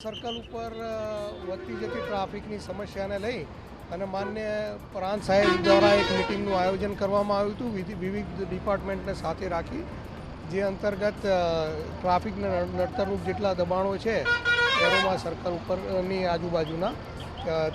Circle ઉપર વધતી જતી ટ્રાફિકની સમસ્યાને લઈ અને માન્ય પ્રાંત સાહેબ દ્વારા એક મિટિંગનું આયોજન કરવામાં આવ્યું હતું વિવિધ ડિપાર્ટમેન્ટને સાથે રાખી, જે અંતર્ગત ટ્રાફિકને નડતરરૂપ જેટલા દબાણો છે એરોમાં સર્કલ ઉપરની આજુબાજુના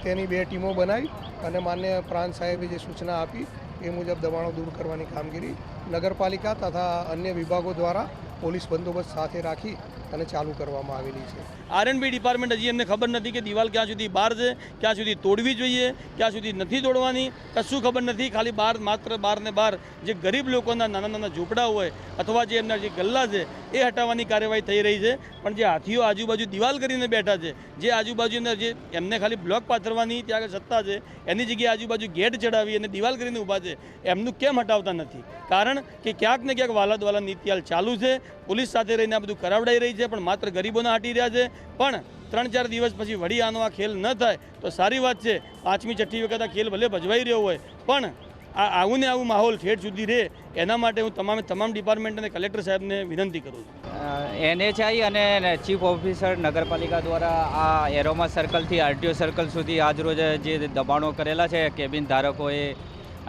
તેની 2 ટીમો બનાવી અને માન્ય પ્રાંત સાહેબે જે સૂચના આપી એ મુજબ દબાણો દૂર કરવાની કામગીરી નગરપાલિકા તથા અન્ય વિભાગો દ્વારા પોલીસ બંદોબસ્ત સાથે રાખી અને ચાલુ કરવામાં આવેલી છે। આરએનબી ડિપાર્ટમેન્ટ હજી એમને ખબર નથી કે દિવાલ ક્યાં સુધી બહાર છે, ક્યાં સુધી તોડવી જોઈએ, ક્યાં સુધી નથી તોડવાની, કશું ખબર નથી। ખાલી માત્ર બહાર ને બહાર જે ગરીબ લોકોના નાના નાના ઝૂંપડા હોય અથવા જે એમના જે ગલ્લા છે એ હટાવવાની કાર્યવાહી થઈ રહી છે। પણ જે હાથીઓ આજુબાજુ દિવાલ કરીને બેઠા છે, જે આજુબાજુના જે એમને ખાલી બ્લોક પાથરવાની ત્યાં આગળ સત્તા છે, એની જગ્યાએ આજુબાજુ ગેટ ચડાવી અને દિવાલ કરીને ઊભા છે, એમનું કેમ હટાવતા નથી? કારણ કે ક્યાંક ને ક્યાંક વાલાદવાલા નીતિ હાલ ચાલુ છે, પોલીસ સાથે રહીને આ બધું કરાવડાઈ રહી છે, પણ માત્ર ગરીબોના હટી રહ્યા છે। પણ 3-4 દિવસ પછી વળી આનો આ ખેલ ન થાય તો સારી વાત છે। 5મી 6ઠ્ઠી વખત આ ખેલ ભલે ભજવાઈ રહ્યો હોય, પણ આવું ને આવું માહોલ ઠેઠ સુધી રહે એના માટે હું તમામ ડિપાર્ટમેન્ટ અને કલેક્ટર સાહેબને વિનંતી કરું છું। NHI અને ચીફ ઓફિસર નગરપાલિકા દ્વારા આ એરોમા સર્કલથી આરટીઓ સર્કલ સુધી આજરોજ જે દબાણો કરેલા છે કેબિન ધારકોએ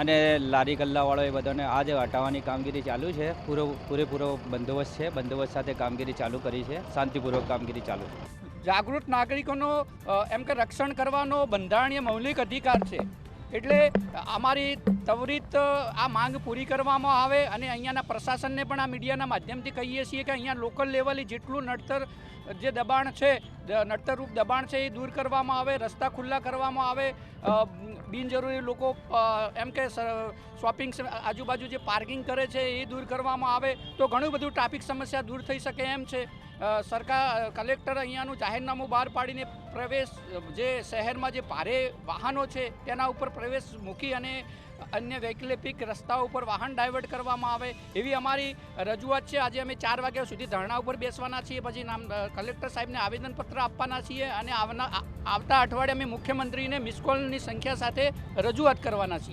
અને લારી ગલ્લાવાળો એ બધાને આજ હટાવવાની કામગીરી ચાલુ છે। પૂરેપૂરો બંદોબસ્ત છે, બંદોબસ્ત સાથે કામગીરી ચાલુ કરી છે, શાંતિપૂર્વક કામગીરી ચાલુ છે। જાગૃત નાગરિકોનો એમ કે રક્ષણ કરવાનો બંધારણીય મૌલિક અધિકાર છે, એટલે અમારી ત્વરિત આ માંગ પૂરી કરવામાં આવે અને અહીંયાના પ્રશાસનને પણ આ મીડિયાના માધ્યમથી કહીએ છીએ કે અહીંયા લોકલ લેવલે જેટલું નડતર જે દબાણ છે, નડતરરૂપ દબાણ છે એ દૂર કરવામાં આવે, રસ્તા ખુલ્લા કરવામાં આવે, બિનજરૂરી લોકો એમ કે શોપિંગ આજુબાજુ જે પાર્કિંગ કરે છે એ દૂર કરવામાં આવે તો ઘણું બધું ટ્રાફિક સમસ્યા દૂર થઈ શકે એમ છે। સરકાર કલેક્ટર અહીંયાનું જાહેરનામું બહાર પાડીને પ્રવેશ જે શહેરમાં જે ભારે વાહનો છે તેના ઉપર પ્રવેશ મૂકી અને અન્ય વૈકલ્પિક રસ્તાઓ ઉપર વાહન ડાયવર્ટ કરવામાં આવે એવી અમારી રજૂઆત છે। આજે અમે 4 વાગ્યા સુધી ધરણા ઉપર બેસવાના છીએ, પછી કલેક્ટર સાહેબને આવેદનપત્ર આપવાના છીએ અને આવતા અઠવાડિયે અમે મુખ્યમંત્રીને મિસ કોલની સંખ્યા સાથે રજૂઆત કરવાના છીએ।